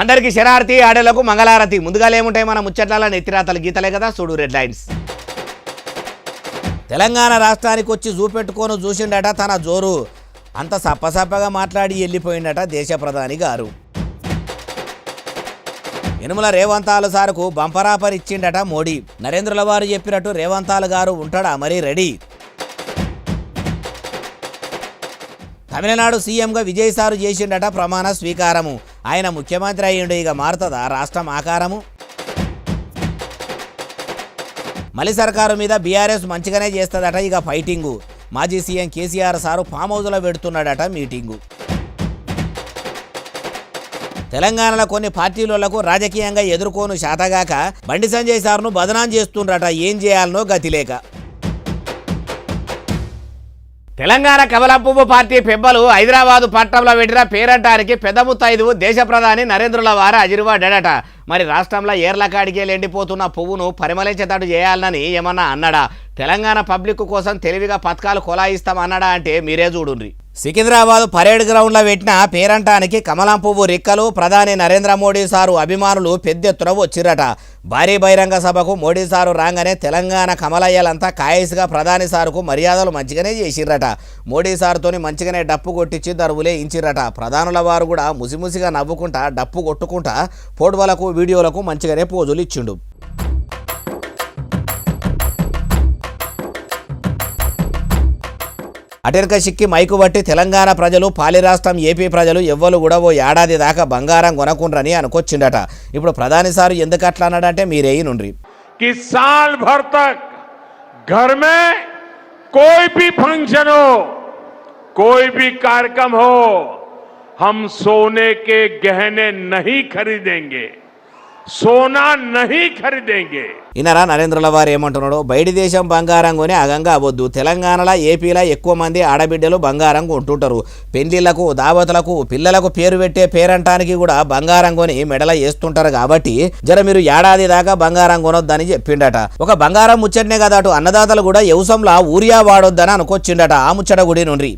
అందరికి శరారతి ఆడలకు మంగళారతి. ముందుగా ఏముంటాయి మన ముచ్చట్ల నెత్తిరాతలు గీతలే కదా, చూడు రెడ్ లైన్స్. తెలంగాణ రాష్ట్రానికి వచ్చి చూపెట్టుకొని చూసిండట తన జోరు. అంత సప్పసప్పగా మాట్లాడి వెళ్ళిపోయిందట దేశ ప్రధాని గారు. యనుమల రేవంతాలు సార్కు బంపరాపర్ ఇచ్చిండట మోడీ. నరేంద్రుల వారు చెప్పినట్టు రేవంతాలు గారు ఉంటాడా మరి రెడీ. తమిళనాడు సీఎంగా విజయ్ సారు చేసిండట ప్రమాణ స్వీకారము. ఆయన ముఖ్యమంత్రి అయ్యిండు, ఇక మారుతుందా రాష్ట్రం ఆకారము. మలి సర్కారు మీద బీఆర్ఎస్ మంచిగానే చేస్తుందట ఇక ఫైటింగు. మాజీ సీఎం కేసీఆర్ సారు ఫామ్ హౌస్లో పెడుతున్నాడట మీటింగు. తెలంగాణలో కొన్ని పార్టీలకు రాజకీయంగా ఎదుర్కోను శాతగాక బండి సంజయ్ సార్ను బదనాం చేస్తుండట, ఏం చేయాలనో గతిలేక. తెలంగాణ కమలంపువ్వు పార్టీ పెబ్బలు హైదరాబాదు పట్టణంలో పెట్టిన పేరంటానికి పెద్ద ముత్తైదువు దేశ ప్రధాని నరేంద్రుల వారు అజిరువాడట. మరి రాష్ట్రంలో ఏర్ల కాడికే ఎండిపోతున్న పువ్వును పరిమళించేటట్టు చేయాలని ఏమన్నా అన్నాడా? తెలంగాణ పబ్లిక్ కోసం తెలివిగా పథకాలు కొలాయిస్తామన్నాడా అంటే మీరే చూడుండ్రి. సికింద్రాబాద్ పరేడ్ గ్రౌండ్లో పెట్టిన పేరంటానికి కమలం పువ్వు రిక్కలు ప్రధాని నరేంద్ర మోడీ సారు అభిమానులు పెద్ద ఎత్తున వచ్చిరట. భారీ బహిరంగ సభకు మోడీ సారు రాగానే తెలంగాణ కమలయ్యలంతా కాయసుగా ప్రధాని సారుకు మర్యాదలు మంచిగానే చేసిర్రట. మోడీ సారుతోని మంచిగానే డప్పు కొట్టించి దరువులే ఇంచిరట. ప్రధానుల వారు కూడా ముసిముసిగా నవ్వుకుంటా డప్పు కొట్టుకుంటా ఫోటోలకు వీడియోలకు మంచిగానే పోజులు ఇచ్చిండు. అటెనక సిక్కి మైకు బట్టి తెలంగాణ ప్రజలు పాలి రాష్ట్రం ఏపీ ప్రజలు ఎవ్వరు కూడా ఓ ఏడాది దాకా బంగారం కొనకుండ్రని అనుకొచ్చిండట. ఇప్పుడు ప్రధాని సారు ఎందుకు అట్లా అన్నాడంటే మీరే నుండ్రి. कि साल भर तक घर में कोई भी फंक्शन हो, कोई भी कार्यक्रम हो, हम सोने के गहने नहीं खरीदेंगे, सोना नहीं खरीदेंगे. ఇనరా నరేంద్రుల వారు ఏమంటున్నాడు? బయటి దేశం బంగారం కొని అగంగా అవద్దు. తెలంగాణలో ఏపీలో ఎక్కువ మంది ఆడబిడ్డలు బంగారం కొంటుంటారు. పెళ్లిళ్లకు దావతులకు పిల్లలకు పేరు పెట్టే పేరంటానికి కూడా బంగారం కొని మెడల వేస్తుంటారు. కాబట్టి జర మీరు ఏడాది దాకా బంగారం కొనొద్దని చెప్పిండట. ఒక బంగారం ముచ్చటనే కదా అటు అన్నదాతలు కూడా వ్యవసాయంలో యూరియా వాడొద్దని అనుకొచ్చిండట. ఆ ముచ్చట గుడి నుండి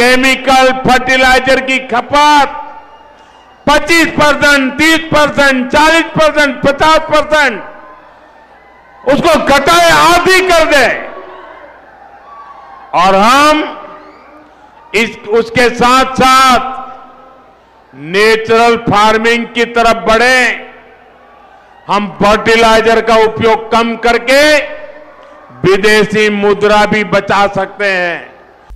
కెమికల్ ఫర్టిలైజర్ కి ఖపత్ 25%, 30%, 40%, 50% उसको घटाए आधी कर दे और हम उसके साथ साथ नेचुरल फार्मिंग की तरफ बढ़े. हम फर्टिलाइजर का उपयोग कम करके विदेशी मुद्रा भी बचा सकते हैं.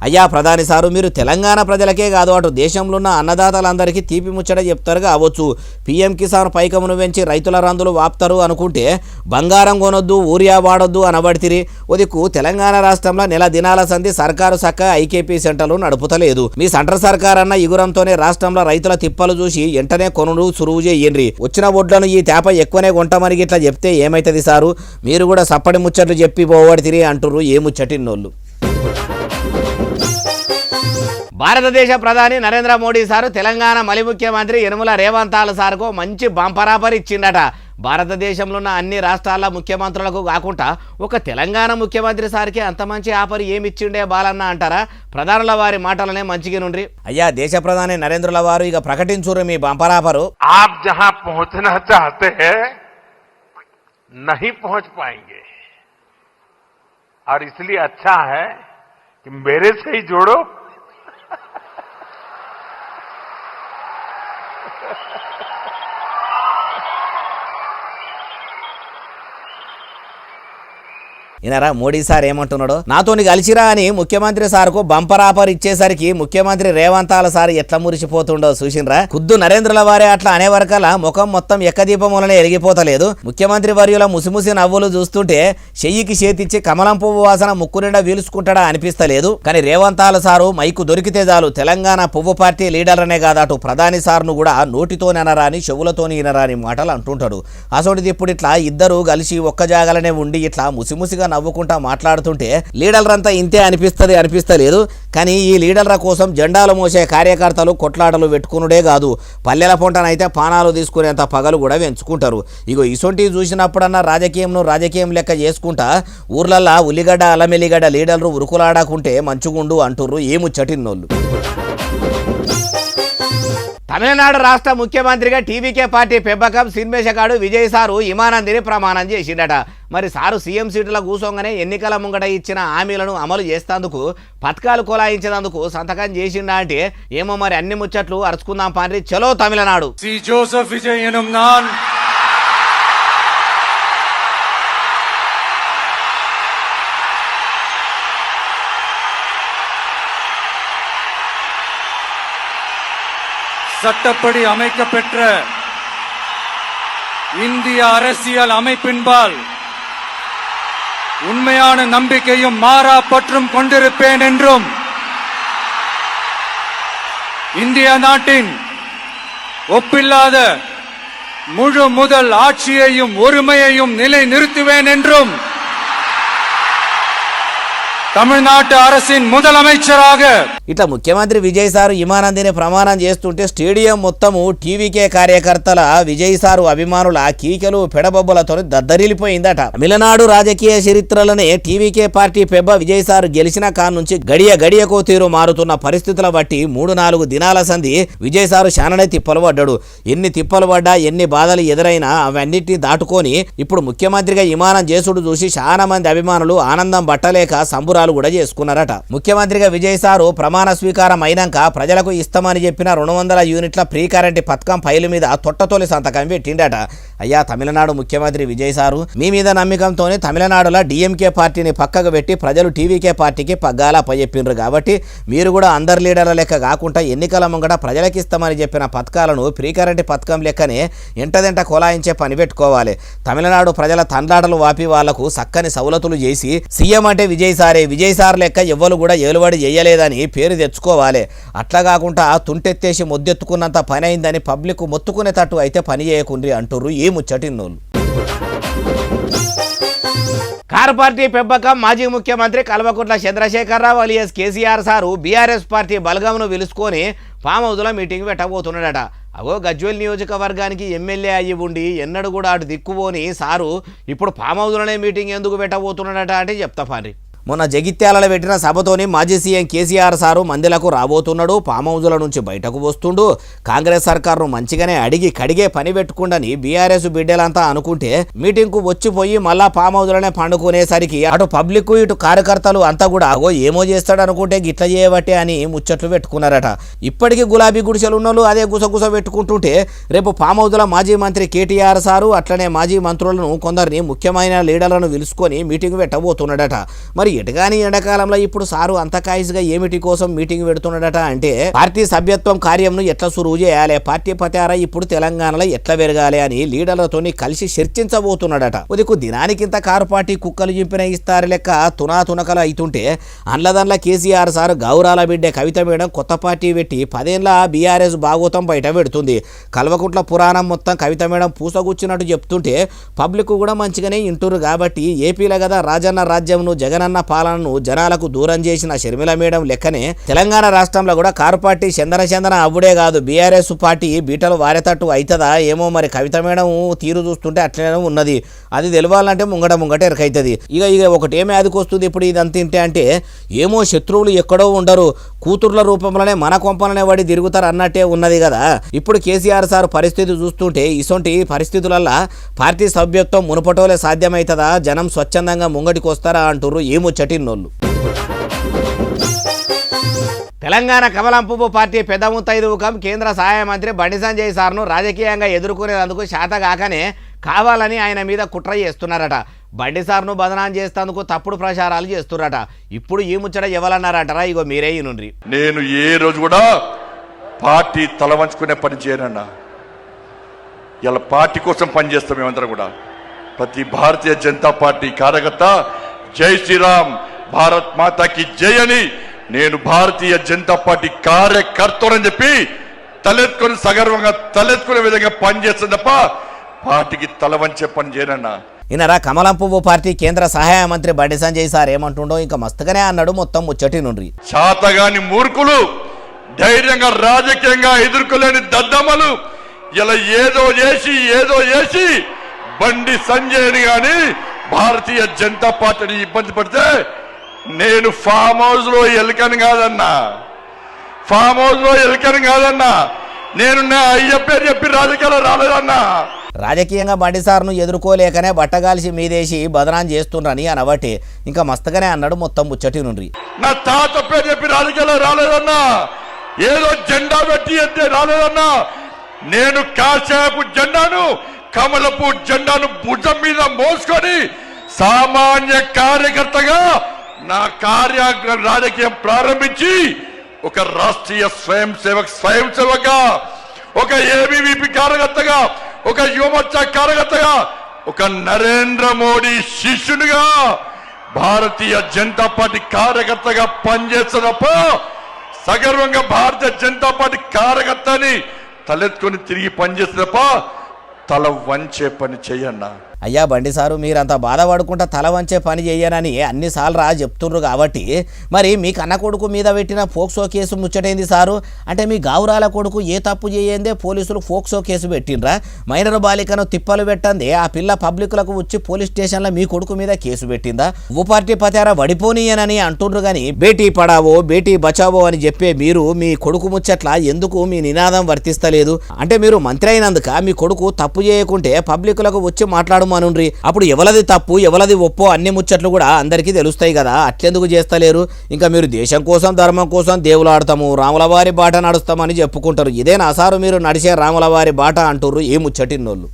అయ్యా ప్రధాని సారు, మీరు తెలంగాణ ప్రజలకే కాదు అటు దేశంలో ఉన్న అన్నదాతలందరికీ తీపి ముచ్చట చెప్తారు కావచ్చు. పీఎం కిసాన్ పైకమును పెంచి రైతుల రందులు వాపుతారు అనుకుంటే బంగారం కొనొద్దు యూరియా వాడొద్దు అనబడితిరి. ఉదికు తెలంగాణ రాష్ట్రంలో నెల దినాల సంధి సర్కారు సక్క ఐకేపీ సెంటర్లు నడుపుతలేదు. మీ సెంటర్ సర్కార్ అన్న ఇగురంతోనే రాష్ట్రంలో రైతుల తిప్పలు చూసి వెంటనే కొనుడు సురువు చేయండి. వచ్చిన ఒడ్లను ఈ తేప ఎక్కువనే కొంటామని ఇట్లా చెప్తే ఏమైతుంది సారు? మీరు కూడా సప్పటి ముచ్చట్లు చెప్పి పోవడితిరి అంటుర్రు ఏ ముచ్చటిన్నోళ్ళు. భారతదేశ ప్రధాని నరేంద్ర మోడీ సారు తెలంగాణ మలి ముఖ్యమంత్రి యనుమల రేవంతాల సార్కు మంచి బంపరాపర్ ఇచ్చిండట. భారతదేశంలో ఉన్న అన్ని రాష్ట్రాల ముఖ్యమంత్రులకు కాకుండా ఒక తెలంగాణ ముఖ్యమంత్రి సార్కి అంత మంచి ఆఫర్ ఏమిచ్చిండే బాలన్న అంటారా? ప్రధానుల వారి మాటలనే మంచిగా నుండ్రి. అయ్యా దేశ ప్రధాని నరేంద్రుల వారు ఇక ప్రకటించురు మీ బంపరాపరు. आप जहां पहुंचना चाहते हैं नहीं पहुंच पाएंगे और इसलिए अच्छा है कि मेरे से ही जोड़ो. ఇనరా మోడీ సార్ ఏమంటున్నాడో? నాతోని కలిసిరా అని ముఖ్యమంత్రి సార్కు బంపర్ ఆఫర్ ఇచ్చేసరికి ముఖ్యమంత్రి రేవంతాల సార్ ఎట్లా మురిసిపోతుండో చూసిండ్రా. ఖుద్దు నరేంద్రుల వారే అట్లా అనే వరకల్లా ముఖం మొత్తం ఎక్కదీపం వలనే ఎరిగిపోతలేదు. ముఖ్యమంత్రి వర్యుల ముసిముసి నవ్వులు చూస్తుంటే చెయ్యికి చేతిచ్చి కమలం పువ్వు వాసన ముక్కు నిండా వీలుసుకుంటాడా అనిపిస్తలేదు. కానీ రేవంతాల సారు మైకు దొరికితే చాలు తెలంగాణ పువ్వు పార్టీ లీడర్లనే కాదు అటు ప్రధాని సార్ను కూడా నోటితోని అనరాని చెవులతోని వినరాని మాటలు అంటుంటాడు. అసోటిది ఇప్పుడు ఇట్లా ఇద్దరు కలిసి ఒక్క జాగాలనే ఉండి ఇట్లా ముసిముసిగా నవ్వుకుంటా మాట్లాడుతుంటే లీడర్లంతా ఇంతే అనిపిస్తలేదు. కానీ ఈ లీడర్ల కోసం జెండాలు మోసే కార్యకర్తలు కొట్లాటలు పెట్టుకునుడే కాదు, పల్లెల పొంటనైతే పానాలు తీసుకునేంత పగలు కూడా పెంచుకుంటారు. ఇగో ఇసొంటివి చూసినప్పుడన్నా రాజకీయం లెక్క చేసుకుంటా ఊర్లల్లా ఉల్లిగడ్డ అల్లమెల్లిగడ్డ లీడర్లు ఉరుకులాడకుంటే మంచుగుండు అంటుర్రు ఈ ముచ్చటిన్నోళ్ళు. తమిళనాడు రాష్ట్ర ముఖ్యమంత్రిగా టీవీకే పార్టీ పెంపకం సిన్మేషగాడు విజయ్ సారు ఇమానందిని ప్రమాణం చేసిండట. మరి సారు సీఎం సీటుల కూసోగానే ఎన్నికల ముంగట ఇచ్చిన హామీలను అమలు చేసేందుకు పథకాలు కొలాయించేందుకు సంతకం చేసిండా అంటే ఏమో మరి అన్ని ముచ్చట్లు అరుచుకుందాం పాండ్రి. చలో తమిళనాడు. సి జోసెఫ్ విజయ్ ఎనుం నాన్ சட்டப்படி அமைக்கப்பெற்ற இந்திய அரசியல் அமைப்பின்பால் உண்மையான நம்பிக்கையும் மாறா பற்றும் கொண்டிருப்பேன் என்றும் இந்திய நாட்டின் ஒப்பில்லாத முழு முதல் ஆட்சியையும் ஒருமையையும் நிலைநிறுத்துவேன் என்றும் తమిళనాడు அரசின் முதலமைச்சராக ఇట్లా ముఖ్యమంత్రి విజయ్ సారు ఇమానందిని ప్రమాణం చేస్తుంటే స్టేడియం మొత్తము టీవీకే కార్యకర్తల విజయ్ సారు అభిమానుల కీకెలు పెడబొబ్బలతో దద్దరిల్లిపోయిందట. తమిళనాడు రాజకీయ చరిత్రలోనే టీవీకే పార్టీ పెబ్బ విజయ్ సారు గెలిచిన కానుంచి గడియకో తీరు మారుతున్న పరిస్థితుల బట్టి 3-4 దినాల సంధి విజయ్ సారు శాననే తిప్పలు పడ్డాడు. ఎన్ని తిప్పలు పడ్డా ఎన్ని బాధలు ఎదురైనా అవన్నిటిని దాటుకొని ఇప్పుడు ముఖ్యమంత్రిగా ఇమానం చేసుడు చూసి చాలా మంది అభిమానులు ఆనందం బట్టలేక సంబురాలు కూడా చేసుకున్నారట. ముఖ్యమంత్రిగా విజయ్ సారు ప్రమాణ స్వీకారం అయినాక ప్రజలకు ఇస్తామని చెప్పిన 200 యూనిట్ల ఫ్రీ కరెంట్ పథకం ఫైలు మీద తొట్టతోలి సంతకం పెట్టిండట. అయ్యా తమిళనాడు ముఖ్యమంత్రి విజయ్ సారు, మీ మీద నమ్మకంతోనే తమిళనాడులో డిఎంకే పార్టీని పక్కకు పెట్టి ప్రజలు టీవీకే పార్టీకి పగ్గాల అప్పచెప్పిండ్రు కాబట్టి మీరు కూడా అందరి లీడర్ల లెక్క కాకుండా ఎన్నికల ముంగట ప్రజలకు ఇస్తామని చెప్పిన పథకాలను ఫ్రీ కరెంట్ పథకం లెక్కనే ఎంటదెంట కొలాయించే పని పెట్టుకోవాలి. తమిళనాడు ప్రజల తండ్రాటలు వాపి వాళ్లకు చక్కని సౌలతులు చేసి సీఎం అంటే విజయ్ సార్ లెక్క ఎవ్వరు కూడా ఏలుబడి చేయలేదని పేరు తెచ్చుకోవాలి. అట్లా కాకుండా తుంటెత్తేసి మొద్దెత్తుకున్నంత పని అయిందని పబ్లిక్ మొత్తుకునేటట్టు అయితే పని చేయకుండ్రి అంటుర్రు ఈ ముచ్చటిన్నోళ్ళు. కారు పార్టీ పెంపకం మాజీ ముఖ్యమంత్రి Kalvakuntla Chandrashekar Rao alias KCR sir BRS party బలగంను పిలుచుకొని ఫామ్ హౌస్లో మీటింగ్ పెట్టబోతున్నాడట. అగో గజ్వేల్ నియోజకవర్గానికి ఎమ్మెల్యే అయ్యి ఉండి ఎన్నడూ కూడా అటు దిక్కుపోని సారు ఇప్పుడు ఫామ్ హౌస్లోనే మీటింగ్ ఎందుకు పెట్టబోతున్నాడట అంటే చెప్తా పాండ్రి. మొన్న జగిత్యాలలో పెట్టిన సభతోని మాజీ సీఎం కేసీఆర్ సారు మందిలకు రాబోతున్నాడు, ఫామ్ హౌజుల నుంచి బయటకు వస్తుండు, కాంగ్రెస్ సర్కారును మంచిగానే అడిగి కడిగే పని పెట్టుకుండని బీఆర్ఎస్ బిడ్డలంతా అనుకుంటే మీటింగ్కు వచ్చిపోయి మళ్ళా ఫామ్ హౌజులనే పండుకునేసరికి అటు పబ్లిక్ ఇటు కార్యకర్తలు అంతా కూడా అగో ఏమో చేస్తాడు అనుకుంటే గిట్ల చేయబట్టే అని ముచ్చట్లు పెట్టుకున్నారట. ఇప్పటికీ గులాబీ గుడిసెలు ఉన్నోళ్ళు అదే గుసగుస పెట్టుకుంటుంటే రేపు ఫామ్ హౌజుల మాజీ మంత్రి కేటీఆర్ సారు అట్లనే మాజీ మంత్రులను కొందరిని ముఖ్యమైన లీడర్లను పిలుచుకొని మీటింగ్ పెట్టబోతున్నాడట. మరి ఎటుగాని ఎండాకాలంలో ఇప్పుడు సారు అంత కాయిస్గా ఏమిటి కోసం మీటింగ్ పెడుతున్నాడట అంటే పార్టీ సభ్యత్వం కార్యంను ఎట్లా సురువు చేయాలి, పార్టీ పతారా ఇప్పుడు తెలంగాణలో ఎట్లా పెరగాలి అని లీడర్లతో కలిసి చర్చించబోతున్నాడట. ఉదికు దినానికింత కారు పార్టీ కుక్కలు చింపిన ఇస్తారు లెక్క తునాతునకలు అవుతుంటే అండ్లదండ్ల కేసీఆర్ సారు గౌరాల బిడ్డ కవిత మేడం కొత్త పార్టీ పెట్టి 10 ఏళ్ల బీఆర్ఎస్ భాగోతం బయట పెడుతుంది. కల్వకుంట్ల పురాణం మొత్తం కవిత మేడం పూసగుచ్చినట్టు చెప్తుంటే పబ్లిక్ కూడా మంచిగానే ఇంటురు కాబట్టి ఏపీలో కదా రాజన్న రాజ్యంను జగనన్న పాలనను జనాలకు దూరం చేసిన షర్మిల మేడం లెక్కనే తెలంగాణ రాష్ట్రంలో కూడా కారు పార్టీ చందన అవ్వుడే కాదు బీఆర్ఎస్ పార్టీ బీటలు వారేటట్టు అవుతుందా ఏమో. మరి కవిత మేడం తీరు చూస్తుంటే అట్లనే ఉన్నది, అది తెలవాలంటే ముంగట ఎరకైతుంది. ఇక ఒకటేమే అదికొస్తుంది ఇప్పుడు ఇదంతా తింటే అంటే ఏమో శత్రువులు ఎక్కడో ఉండరు, కూతుర్ల రూపంలోనే మన కొంపలనే వాడి తిరుగుతారు అన్నట్టే ఉన్నది కదా. ఇప్పుడు కేసీఆర్ సార్ పరిస్థితి చూస్తుంటే ఇసొంటి పరిస్థితులల్లో పార్టీ సభ్యత్వం మునుపటోలే సాధ్యమవుతుందా, జనం స్వచ్ఛందంగా ముంగటికి వస్తారా అంటుర్రు ఈ ముచ్చటిన్నోళ్ళు. తెలంగాణ కమలం పువ్వు పార్టీ పెద్ద ముత్తైదువుకం కేంద్ర సహాయ మంత్రి బండి సంజయ్ సార్ను రాజకీయంగా ఎదుర్కొనేందుకు శాతగాకనే కావాలని ఆయన మీద కుట్ర చేస్తున్నారట. బండి సార్ను బదనాం చేస్తేందుకు తప్పుడు ప్రచారాలు చేస్తున్నారట. ఇప్పుడు ఈ ముచ్చట ఎవరన్నారటరా, ఇగో మీరే ఈనుండ్రి. నేను ఏ రోజు కూడా పార్టీ తలవంచుకునే పని చేయనన్నా, ఇలా పార్టీ కోసం పనిచేస్తాం మేమందరం కూడా. ప్రతి భారతీయ జనతా పార్టీ కార్యకర్త జై శ్రీరామ్ భారత్ మాతాకి జై అని నేను భారతీయ జనతా పార్టీ కార్యకర్తలని చెప్పి తలెత్తుకొని సగర్వంగా తలెత్తుకునే విధంగా పనిచేస్తుంది తప్ప పార్టీకి తల వంచే పని చేయనన్నా. ఈయనరా కమలం పువ్వు పార్టీ కేంద్ర సహాయ మంత్రి బండి సంజయ్ సార్ ఏమంటుండో ఇంకా మస్తుగానే అన్నాడు మొత్తం ముచ్చటి నుండి. శాతగాని మూర్ఖులు, ధైర్యంగా రాజకీయంగా ఎదుర్కోలేని దద్దమ్మలు ఇలా ఏదో చేసి బండి సంజయ్ని గాని భారతీయ జనతా పార్టీని ఇబ్బంది పడితే నేను ఫామ్ హౌస్ లో ఎలుకని కాదన్నా, నేను నా అయ్య పేరు చెప్పి రాజకీయాలు రాలేదన్నా. రాజకీయంగా బండి సార్ను ఎదుర్కోలేకనే బట్టగాల్సి మీదేసి బదనాం చేస్తుండ్రని అనబట్టి ఇంకా మస్తుగానే అన్నాడు మొత్తం ముచ్చటి నుండి. నా తాత పేరు చెప్పి రాజకీయాలు రాలేదన్నా, ఏదో జెండా పెట్టి ఎత్తే రాలేదన్నా. నేను కాశాపు జెండాను, కమలపు జెండాను భుజం మీద మోసుకొని సామాన్య కార్యకర్తగా నా రాజకీయం ప్రారంభించి ఒక రాష్ట్రీయ స్వయం సేవక, ఒక ఏబీవీపీ కార్యకర్తగా, ఒక యువమోర్చా కార్యకర్తగా, ఒక నరేంద్ర మోడీ శిష్యునిగా భారతీయ జనతా పార్టీ కార్యకర్తగా పనిచేస్తున్నప్ప సగర్వంగా భారతీయ జనతా పార్టీ కార్యకర్తని తలెత్తుకొని తిరిగి పనిచేస్తున్నప్ప తల వంచే పని చెయ్యన్నా. అయ్యా బండి సారు మీరంతా బాధపడుకుంటా తల వంచే పని చెయ్యనని అన్నిసార్లు చెప్తుండ్రు కాబట్టి మరి మీ కన్న కొడుకు మీద పెట్టిన ఫోక్సో కేసు ముచ్చటైంది సారు. అంటే మీ గావురాల కొడుకు ఏ తప్పు చేయందే పోలీసులు ఫోక్సో కేసు పెట్టిండ్రా? మైనర్ బాలికను తిప్పలు పెట్టందే ఆ పిల్ల పబ్లిక్లకు వచ్చి పోలీస్ స్టేషన్లో మీ కొడుకు మీద కేసు పెట్టిందా? ఉప్పు పార్టీ పతారా వడిపోనీయనని అంటుండ్రు కానీ బేటీ పడావో బేటీ బచావో అని చెప్పే మీరు మీ కొడుకు ముచ్చట్ల ఎందుకు మీ నినాదం వర్తిస్తలేదు? అంటే మీరు మంత్రి అయినందుక మీ కొడుకు తప్పు చేయకుంటే పబ్లిక్లకు వచ్చి మాట్లాడమనుండ్రి. అప్పుడు ఎవలది తప్పు ఎవలది ఒప్పో అన్ని ముచ్చట్లు కూడా అందరికీ తెలుస్తాయి కదా, అట్లెందుకు చేస్తలేరు? ఇంకా మీరు దేశం కోసం ధర్మం కోసం దేవులాడతాము రాములవారి బాట నడుస్తామని చెప్పుకుంటారు. ఇదేనా సారు మీరు నడిచే రాములవారి బాట అంటుర్రు ఈ ముచ్చటిన్నోళ్ళు.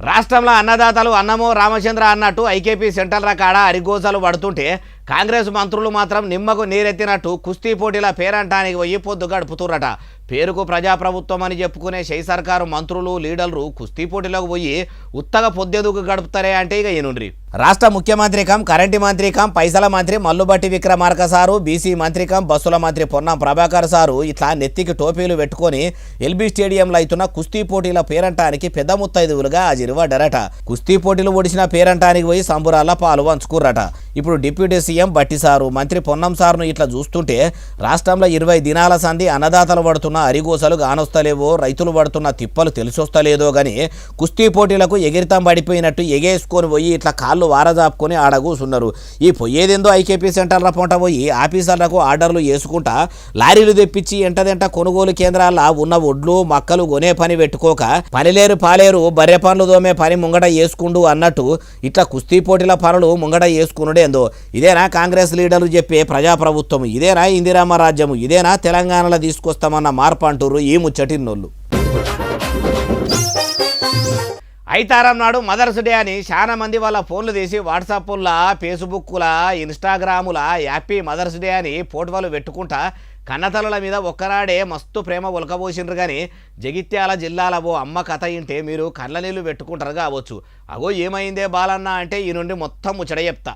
రాష్ట్రంలో అన్నదాతలు అన్నమో రామచంద్ర అన్నట్టు ఐకేపీ సెంట్రల్ కాడ అరిగోసలు పడుతుంటే కాంగ్రెస్ మంత్రులు మాత్రం నిమ్మకు నీరెత్తినట్టు కుస్తీ పోటీల పేరంటానికి పోయి పొద్దు గడుపుతుర్రట. పేరుకు ప్రజాప్రభుత్వం అని చెప్పుకునే షై సర్కారు మంత్రులు లీడర్లు కుస్తీ పోటీలకు పోయి ఉత్తగా పొద్దెదుకు గడుపుతారే అంటే ఇక ఈనుండ్రి. రాష్ట్ర ముఖ్యమంత్రి కం కరెంటు మంత్రి కం పైసల మంత్రి మల్లుబట్టి విక్రమార్క సారు, బీసీ మంత్రి కం బస్సుల మంత్రి పొన్నం ప్రభాకర్ సారు ఇట్లా నెత్తికి టోపీలు పెట్టుకొని ఎల్బీ స్టేడియంలో అవుతున్న కుస్తీ పోటీల పేరంటానికి పెద్ద ముత్తైదువులుగా హాజరుపడ్డారట. కుస్తీ పోటీలు ఒడిసిన పేరంటానికి పోయి సంబురాల పాలు పంచుకుర్రట. ఇప్పుడు డిప్యూటీ సీఎం బట్టి సారు మంత్రి పొన్నం సారును ఇట్లా చూస్తుంటే రాష్ట్రంలో 20 దినాల సంధి అన్నదాతలు పడుతున్న అరిగోసలు కానొస్తలేవో రైతులు పడుతున్న తిప్పలు తెలిసొస్తలేదో గాని కుస్తీ పోటీలకు ఎగిరితం పడిపోయినట్టు ఎగేసుకొని పోయి ఇట్లా కాళ్ళు వారజాపుకొని ఆడగూసున్నారు. ఈ పోయేదేందో ఐకేపీ సెంటర్ల పొంట పోయి ఆఫీసర్లకు ఆర్డర్లు వేసుకుంటా లారీలు తెప్పించి ఎంటదెంట కొనుగోలు కేంద్రాల ఉన్న ఒడ్లు మక్కలు కొనే పని పెట్టుకోక పనిలేరు పాలేరు బర్రె పనులు దోమే పని ముంగట వేసుకుండు అన్నట్టు ఇట్లా కుస్తీ పోటీల పనులు ముంగట వేసుకునుడేందో. ఇదేనా కాంగ్రెస్ లీడర్లు చెప్పే ప్రజాప్రభుత్వం? ఇదేనా ఇందిరామ రాజ్యము? ఇదేనా తెలంగాణలో తీసుకొస్తామన్న మార్పు అంటుర్రు ఈ ముచ్చటిన్నోళ్ళు. ఐతారం నాడు మదర్స్ డే అని చాలా మంది వాళ్ళ ఫోన్లు తీసి వాట్సాప్లా ఫేస్బుక్లా ఇన్స్టాగ్రాములా హ్యాపీ మదర్స్ డే అని ఫోటోలు పెట్టుకుంటా కన్నతల్లుల మీద ఒక్కనాడే మస్తు ప్రేమ ఒలకబోసిండ్రు. కానీ జగిత్యాల జిల్లాలో ఓ అమ్మ కథ ఇంటే మీరు కళ్ళ నీళ్ళు పెట్టుకుంటారు కావచ్చు. అగో ఏమైందే బాలన్న అంటే ఈ నుండి మొత్తం ముచ్చట చెప్తా.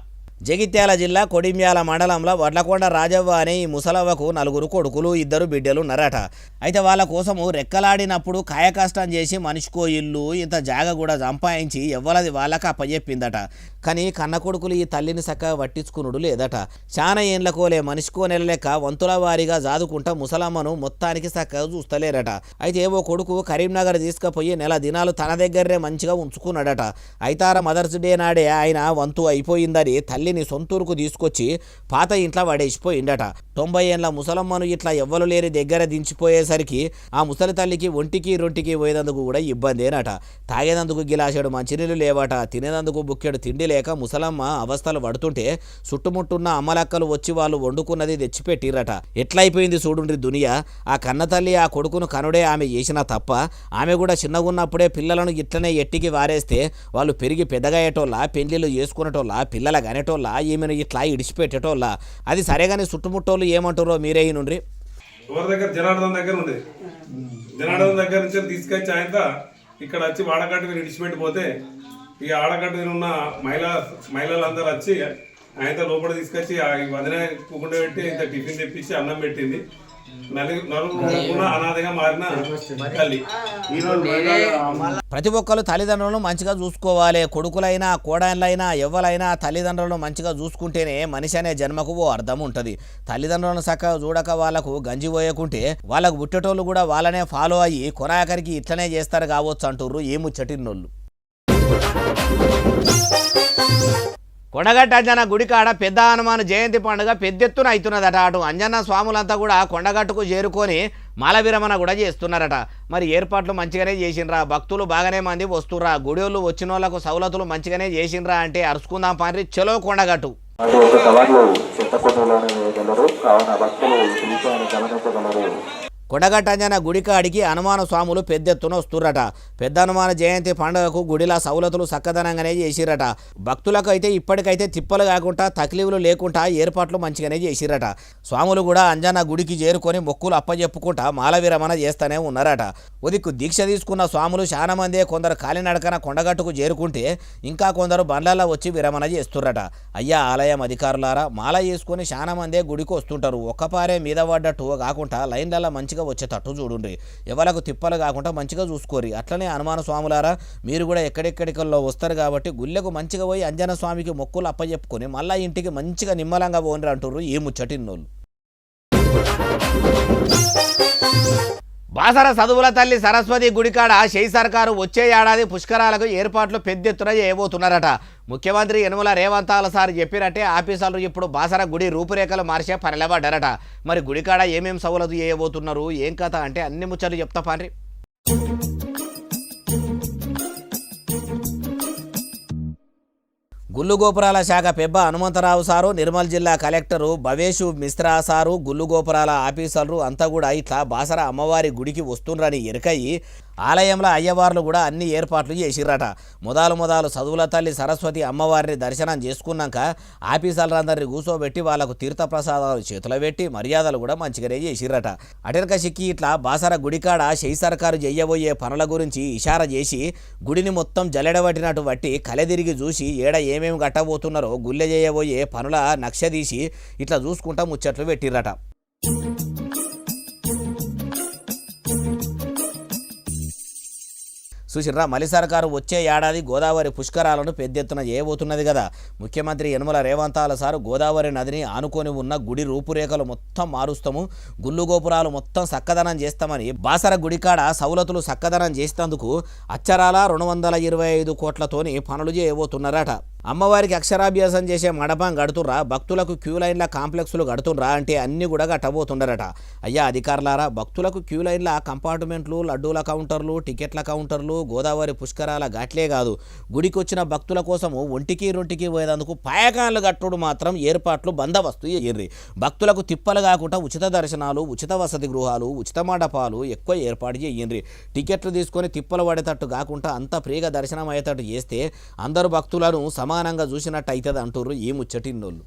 జగిత్యాల జిల్లా కొడిమ్యాల మండలంలో వడ్లకొండ రాజవ్వ అనే ఈ ముసలవ్వకు 4 కొడుకులు 2 బిడ్డలు ఉన్నారట. అయితే వాళ్ళ కోసము రెక్కలాడినప్పుడు కాయకష్టం చేసి మనిషికో ఇల్లు ఇంత జాగ కూడా సంపాదించి ఎవ్వలది వాళ్ళకి అప్పచెప్పిందట. కానీ కన్న కొడుకులు ఈ తల్లిని చక్కగా పట్టించుకునుడు లేదట. చాలా ఏండ్లకోలే మనిషికో నెల లెక్క వంతుల వారీగా జాదుకుంటా ముసలమ్మను మొత్తానికి చక్కగా చూస్తలేరట. అయితే ఓ కొడుకు కరీంనగర్ తీసుకుపోయి నెల దినాలు తన దగ్గరే మంచిగా ఉంచుకున్నాడట. ఐతార మదర్స్ డే నాడే ఆయన వంతు అయిపోయిందని తల్లిని సొంతూరుకు తీసుకొచ్చి పాత ఇంట్లో పడేసిపోయిండట. 90 ఏళ్ళ ముసలమ్మను ఇట్లా ఎవ్వరు లేని దగ్గర దించిపోయేసరికి ఆ ముసలి తల్లికి ఒంటికి రొంటికి పోయేందుకు కూడా ఇబ్బందేనట. తాగేందుకు గిలాసెడు మంచినీళ్ళు లేవట. తినేందుకు బుక్కెడు తిండి లేక ముసలమ్మ అవస్థలు పడుతుంటే చుట్టుముట్టున్న అమ్మలక్కలు వచ్చి వాళ్ళు వండుకున్నది తెచ్చిపెట్టిరట. ఎట్లయిపోయింది చూడుండ్రి దునియా. ఆ కన్న తల్లి ఆ కొడుకును కనుడే ఆమె చేసిన తప్ప. ఆమె కూడా చిన్నగున్నప్పుడే పిల్లలను ఇట్లనే ఎట్టికి వారేస్తే వాళ్ళు పెరిగి పెద్దగయ్యేటోళ్ళ, పెళ్లిళ్ళు చేసుకునేటోళ్ళ, పిల్లల గనేటోళ్ళ, ఈమెను ఇట్లా ఇడిచిపెట్టేటోళ్ళ. అది సరేగాని చుట్టుముట్టోళ్ళు ఏమంటారో మీరే నుండి. ఎవరి దగ్గర జనార్దన్ దగ్గర ఉంది. జనార్దన్ దగ్గర నుంచి తీసుకొచ్చి ఆయన ఇక్కడ వచ్చి వాడకట్టు మీరు ఇడిచిపెట్టిపోతే ఇక ఆడకట్టు మీద ఉన్న మహిళలందరూ వచ్చి ఆయనతో లోపల తీసుకొచ్చి వదిన కూకుండ పెట్టి ఇంత టిఫిన్ తెప్పించి అన్నం పెట్టింది. నలుగురు అనాథగా మారిన తల్లి. ప్రతి ఒక్కరు తల్లిదండ్రులను మంచిగా చూసుకోవాలి. కొడుకులైనా కోడళ్ళైనా ఎవ్వలైనా తల్లిదండ్రులను మంచిగా చూసుకుంటేనే మనిషి అనే జన్మకు ఓ అర్థం ఉంటుంది. తల్లిదండ్రులను చక్కగా చూడక వాళ్ళకు గంజి పోయకుంటే వాళ్ళకు పుట్టేటోళ్ళు కూడా వాళ్ళనే ఫాలో అయ్యి కొనాకరికి ఇట్లనే చేస్తారు కావచ్చు అంటుర్రు ఈ ముచ్చటిన్నోళ్ళు. కొండగట్టు అంజన్న గుడికాడ పెద్ద హనుమాన్ జయంతి పండుగ పెద్దెత్తున అవుతున్నదట. అటు అంజన్న స్వాములంతా కూడా కొండగట్టుకు చేరుకొని మాల విరమణ కూడా చేస్తున్నారట. మరి ఏర్పాట్లు మంచిగానే చేసిండ్రా, భక్తులు బాగానే మంది వస్తుర్రా, గుడిోళ్ళు వచ్చిన వాళ్ళకు సౌలతులు మంచిగానే చేసిండ్రా అంటే అరుచుకుందాం పండ్రి చలో కొండగట్టు. కొండగట్టు అంజన్న గుడికాడికి హనుమాన స్వాములు పెద్దెత్తున వస్తుర్రట. పెద్ద హనుమాన జయంతి పండుగకు గుడిలా సౌలతులు చక్కదనంగానే చేసిరట. భక్తులకు అయితే ఇప్పటికైతే తిప్పలు కాకుండా తక్లీవులు లేకుండా ఏర్పాట్లు మంచిగానే చేసిరట. స్వాములు కూడా అంజన్న గుడికి చేరుకొని మొక్కులు అప్పచెప్పుకుంటా మాల విరమణ చేస్తూనే ఉన్నారట. ఉదిక్కు దీక్ష తీసుకున్న స్వాములు చాలా మందే కొందరు కాలినడకన కొండగట్టుకు చేరుకుంటే ఇంకా కొందరు బండ్లలో వచ్చి విరమణ చేస్తుర్రట. అయ్యా ఆలయం అధికారులారా, మాల చేసుకొని చాలా మందే గుడికి వస్తుంటారు. ఒక్కపారే మీద పడ్డట్టు కాకుండా లైన్లలో మంచిగా వచ్చేటట్టు చూడండి. ఎవరికి తిప్పలు కాకుండా మంచిగా చూసుకోరి. అట్లనే హనుమాన స్వాములారా, మీరు కూడా ఎక్కడెక్కడికల్లో వస్తారు కాబట్టి గుళ్ళకు మంచిగా పోయి అంజన స్వామికి మొక్కులు అప్పచెప్పుకొని మళ్ళా ఇంటికి మంచిగా నిమ్మలంగా పోండి అంటుర్రు ఈ ముచ్చటిన్నోళ్ళు. బాసర చదువుల తల్లి సరస్వతి గుడికాడ షెయి సర్కారు వచ్చే ఏడాది పుష్కరాలకు ఏర్పాట్లు పెద్దెత్తున చేయబోతున్నారట. ముఖ్యమంత్రి యనమల రేవంత్ సార్ చెప్పినట్టే ఆఫీసర్లు ఇప్పుడు బాసర గుడి రూపురేఖలు మార్చే పనిలో పడ్డారట. మరి గుడికాడ ఏమేం సౌలతు చేయబోతున్నారు ఏం కథ అంటే అన్ని ముచ్చట్లు చెప్తా పాండ్రి. గుళ్ళు గోపురాల శాఖ పెబ్బ హనుమంతరావు సారు, నిర్మల్ జిల్లా కలెక్టరు భవేషు మిశ్రా సారు, గుళ్ళు గోపురాల ఆఫీసర్లు అంతా కూడా ఇట్లా బాసర అమ్మవారి గుడికి వస్తుండ్రని ఎరకయి ఆలయంలో అయ్యవార్లు కూడా అన్ని ఏర్పాట్లు చేసిర్రట. మొదలు చదువుల తల్లి సరస్వతి అమ్మవారిని దర్శనం చేసుకున్నాక ఆఫీసర్లందరినీ కూర్చోబెట్టి వాళ్ళకు తీర్థప్రసాదాలు చేతులు పెట్టి మర్యాదలు కూడా మంచిగానే చేసిర్రట. అటెనక సిక్కి ఇట్లా బాసర గుడికాడ షెయి సర్కారు చెయ్యబోయే పనుల గురించి ఇషారా చేసి గుడిని మొత్తం జల్లెడబట్టినట్టు బట్టి కలెదిరిగి చూసి ఏడ ఏమేమి కట్టబోతున్నారో గుళ్ళె చేయబోయే పనుల నక్ష తీసి ఇట్లా చూసుకుంటా ముచ్చట్లు పెట్టిర్రట. చూసిర్రా, మలి సర్కారు వచ్చే ఏడాది గోదావరి పుష్కరాలను పెద్దెత్తున చేయబోతున్నది కదా. ముఖ్యమంత్రి యనమల రేవంత్ సారు గోదావరి నదిని ఆనుకొని ఉన్న గుడి రూపురేఖలు మొత్తం మారుస్తాము, గుళ్ళు గోపురాలు మొత్తం చక్కదనం చేస్తామని బాసర గుడికాడ సౌలతులు చక్కదనం చేసేందుకు అచ్చరాల 225 కోట్లతోని పనులు చేయబోతున్నారట. అమ్మవారికి అక్షరాభ్యాసం చేసే మండపం కడుతుర్రా, భక్తులకు క్యూ లైన్ల కాంప్లెక్స్లు కడుతుండ్రా అంటే అన్ని కూడా కట్టబోతుండరట. అయ్యా అధికారులారా, భక్తులకు క్యూ లైన్ల కంపార్ట్మెంట్లు, లడ్డూల కౌంటర్లు, టికెట్ల కౌంటర్లు, గోదావరి పుష్కరాల ఘాట్లే కాదు, గుడికి వచ్చిన భక్తుల కోసము ఒంటికి రొంటికి పోయేందుకు పాయకాన్లు కట్టుడు మాత్రం ఏర్పాట్లు బందోబస్తు ఎర్రి. భక్తులకు తిప్పలు కాకుండా ఉచిత దర్శనాలు, ఉచిత వసతి గృహాలు, ఉచిత మండపాలు ఎక్కువ ఏర్పాటు చేయండి. టికెట్లు తీసుకొని తిప్పలు పడేటట్టు కాకుండా అంత ఫ్రీగా దర్శనం అయ్యేటట్టు చేస్తే అందరు భక్తులను సమానంగా చూసినట్టు అవుతుంది అంటుర్రు ఈ ముచ్చటిన్నోళ్ళు.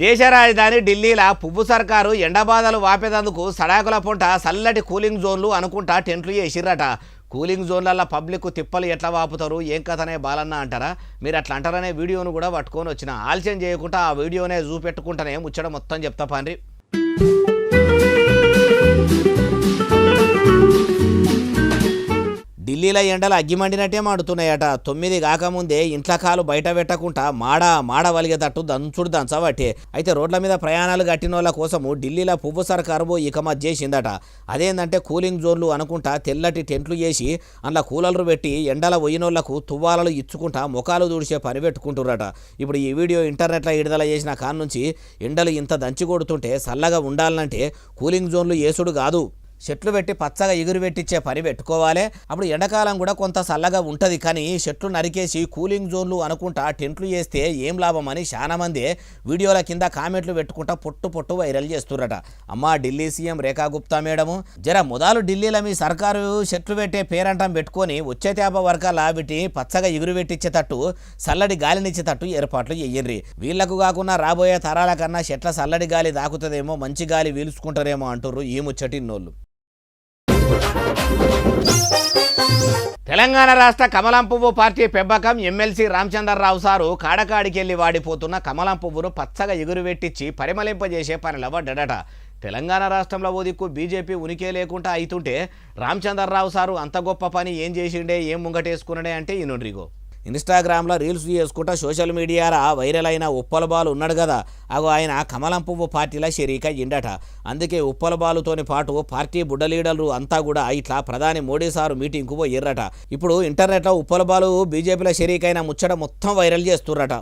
దేశ రాజధాని ఢిల్లీలో పువ్వు సర్కారు ఎండబాధలు వాపేదందుకు సడాకుల పొంట చల్లటి కూలింగ్ జోన్లు అనుకుంటా టెంట్లు వేసిర్రట. కూలింగ్ జోన్లలో పబ్లిక్ తిప్పలు ఎట్లా వాపుతారు ఏం కథనే బాలన్న అంటారా? మీరు అట్లా అంటారనే వీడియోను కూడా పట్టుకొని వచ్చిన. ఆలస్యం చేయకుండా ఆ వీడియోనే చూపెట్టుకుంటానే ముచ్చట మొత్తం చెప్తా పాండ్రి. ఢిల్లీలో ఎండలు అగ్గిమండినట్టే మాడుతున్నాయట. 9 కాకముందే ఇంట్ల కాలు బయట పెట్టకుండా మాడ వలిగేటట్టు దంచుడు దంచబట్టే. అయితే రోడ్ల మీద ప్రయాణాలు కట్టినోళ్ళ కోసము ఢిల్లీలో పువ్వు సర్కారు ఇకమత్ చేసిందట. అదేంటంటే కూలింగ్ జోన్లు అనుకుంటా తెల్లటి టెంట్లు చేసి అందులో కూలర్లు పెట్టి ఎండల పోయినోళ్లకు తువ్వాలలు ఇచ్చుకుంటా ముఖాలు తుడిచే పని పెట్టుకుంటుర్రట. ఇప్పుడు ఈ వీడియో ఇంటర్నెట్లో విడుదల చేసిన కాన్ నుంచి ఎండలు ఇంత దంచి కొడుతుంటే చల్లగా ఉండాలంటే కూలింగ్ జోన్లు ఏసుడు కాదు, చెట్లు పెట్టి పచ్చగా ఎగురు పెట్టించే పని పెట్టుకోవాలి. అప్పుడు ఎండాకాలం కూడా కొంత చల్లగా ఉంటుంది. కానీ చెట్లు నరికేసి కూలింగ్ జోన్లు అనుకుంటా టెంట్లు చేస్తే ఏం లాభం అని చాలా మంది వీడియోల కింద కామెంట్లు పెట్టుకుంటా పొట్టు వైరల్ చేస్తుర్రట. అమ్మా ఢిల్లీ సీఎం రేఖా గుప్తా మేడము, జర మొదలు ఢిల్లీలో మీ సర్కారు చెట్లు పెట్టే పేరంటం పెట్టుకొని వచ్చే తేప వర్గాల వీటిని పచ్చగా ఎగురు పెట్టించేటట్టు చల్లటి గాలినిచ్చేటట్టు ఏర్పాట్లు చెయ్యండి. వీళ్లకు కాకుండా రాబోయే తరాల కన్నా చెట్ల చల్లటి గాలి దాకుతుందేమో, మంచి గాలి వీల్చుకుంటారేమో అంటుర్రు ఈ ముచ్చటిన్నోళ్ళు. తెలంగాణ రాష్ట్ర కమలం పువ్వు పార్టీ పెబ్బకం ఎమ్మెల్సీ రామచంద్రరావు సారు కాడకాడికెళ్లి వాడిపోతున్న కమలం పువ్వును పచ్చగా ఎగురువెట్టించి పరిమళింపజేసే పనిలో పడ్డాడట. తెలంగాణ రాష్ట్రంలో ఓ దిక్కు బీజేపీ ఉనికే లేకుండా అవుతుంటే రామచంద్రరావు సారు అంత గొప్ప పని ఏం చేసిండే, ఏం ముంగటేసుకున్నాడే అంటే ఈనుండ్రిగో. ఇన్స్టాగ్రామ్లో రీల్స్ చేసుకుంటా సోషల్ మీడియాలో వైరల్ అయిన ఉప్పలబాలు ఉన్నాడు కదా, అగో ఆయన కమలం పువ్వు పార్టీలో షరీక అయ్యిండట. అందుకే ఉప్పలబాలుతోని పాటు పార్టీ బుడ్డ లీడర్లు అంతా కూడా ఇట్లా ప్రధాని మోడీ సారు మీటింగ్కు పోయిర్రట. ఇప్పుడు ఇంటర్నెట్లో ఉప్పలబాలు బీజేపీలో షరీక్ అయిన ముచ్చట మొత్తం వైరల్ చేస్తుర్రట.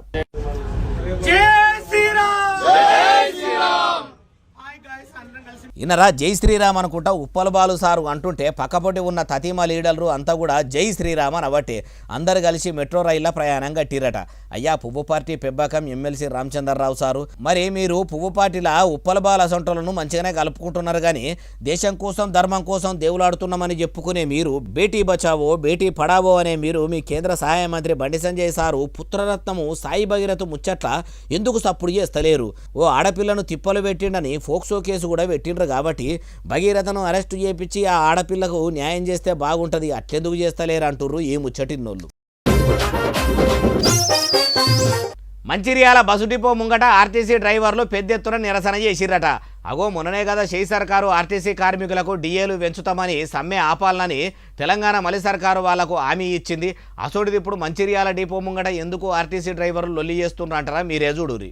ఇన్నరా జై శ్రీరామ్ అనుకుంటా ఉప్పలబాలు సారు అంటుంటే పక్కపొట్టి ఉన్న తతీమ లీడర్లు అంతా కూడా జై శ్రీరామ్ అనబట్టి అందరు కలిసి మెట్రో రైల్లో ప్రయాణం కట్టిరట. అయ్యా పువ్వు పార్టీ పెబ్బకం ఎమ్మెల్సీ రామచంద్రరావు సారు, మరి మీరు పువ్వు పార్టీలా ఉప్పలబాల అసంటోలను మంచిగానే కలుపుకుంటున్నారు కానీ దేశం కోసం ధర్మం కోసం దేవులాడుతున్నామని చెప్పుకునే మీరు బేటీ బచావో బేటీ పడావో అనే మీరు మీ కేంద్ర సహాయ మంత్రి బండి సంజయ్ సారు పుత్రరత్నము సాయి భగీరథ ముచ్చట్ల ఎందుకు సప్పుడు చేస్తలేరు? ఓ ఆడపిల్లను తిప్పలు పెట్టిండని ఫోక్సో కేసు కూడా పెట్టిండ్రు కాబట్టి భగీరథను అరెస్టు చేపించి ఆ ఆడపిల్లకు న్యాయం చేస్తే బాగుంటుంది, అట్లెందుకు చేస్తలేరు అంటుర్రు ఈ ముచ్చటిన్నోళ్ళు. మంచిర్యాల బస్సు డిపో ముంగట ఆర్టీసీ డ్రైవర్లు పెద్ద ఎత్తున నిరసన చేసిరట. అగో మొన్ననే కదా షెయి సర్కారు ఆర్టీసీ కార్మికులకు డిఏలు పెంచుతామని సమ్మె ఆపాలని తెలంగాణ మలి సర్కారు వాళ్లకు హామీ ఇచ్చింది. అసోడిది ఇప్పుడు మంచిర్యాల డిపో ముంగట ఎందుకు ఆర్టీసీ డ్రైవర్లు లొల్లి చేస్తున్నారంటారా మీరే చూడురి.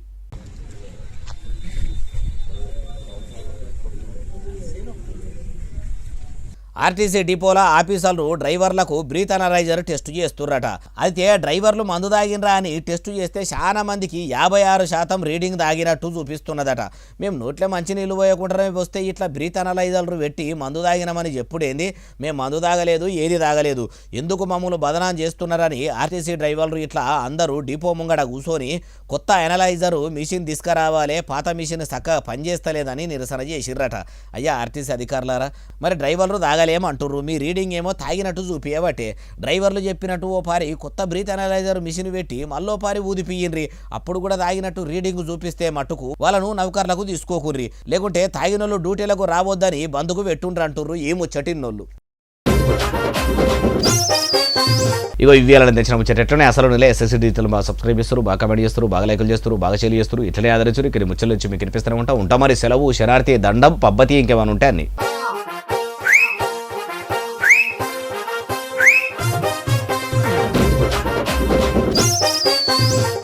ఆర్టీసీ డిపోల ఆఫీసర్లు డ్రైవర్లకు బ్రీత్ అనలైజర్ టెస్ట్ చేస్తుర్రట. అయితే డ్రైవర్లు మందు తాగినరా అని టెస్ట్ చేస్తే చాలా మందికి 56% రీడింగ్ తాగినట్టు చూపిస్తున్నదట. మేము నోట్లే మంచినీళ్ళు పోయకుండానే వస్తే ఇట్లా బ్రీత్ అనలైజర్లు పెట్టి మందు తాగినామని చెప్పుడేంది? మేము మందు తాగలేదు, ఏది తాగలేదు, ఎందుకు మమ్మల్ని బదనాం చేస్తున్నారని ఆర్టీసీ డ్రైవర్లు ఇట్లా అందరూ డిపో ముంగడ కూర్చొని కొత్త అనలైజరు మిషన్ తీసుకురావాలే, పాత మిషన్ చక్కగా పనిచేస్తలేదని నిరసన చేసిర్రట. అయ్యా ఆర్టీసీ అధికారులారా, మరి డ్రైవర్లు తాగలేమంటుర్రు, మీ రీడింగ్ ఏమో తాగినట్టు చూపియబట్టే డ్రైవర్లు చెప్పినట్టు ఓ పారి కొత్త బ్రీత్ అనలైజర్ మిషన్ పెట్టి మళ్ళో పారి ఊదిపియ్యండ్రి. అప్పుడు కూడా తాగినట్టు రీడింగ్ చూపిస్తే మట్టుకు వాళ్ళను నౌకర్లకు తీసుకోకుర్రి, లేకుంటే తాగినోళ్ళు డ్యూటీలకు రావద్దని బందుకు పెట్టుండ్రు అంటుర్రు ఈ ముచ్చటిన్నోళ్ళు. ఇగో ఇవి అలా తెచ్చిన ముచ్చటనే అసలు నెల ఎస్ఎస్సీ డీటెయిల్ బాగా సబ్స్క్రైబ్ చేస్తారు, బాగా కమెంట్ చేస్తారు, బాగా లైకులు చేస్తారు, బాగా షేర్ చేస్తారు. ఇట్లనే ఆదరించారు. ఇక్కడ ముచ్చలు వచ్చి మీకు కనిపిస్తూనే ఉంటాం. మరి సెలవు, శరార్థి, దండం, పబ్బతి ఇంకేమైనా ఉంటే అన్ని.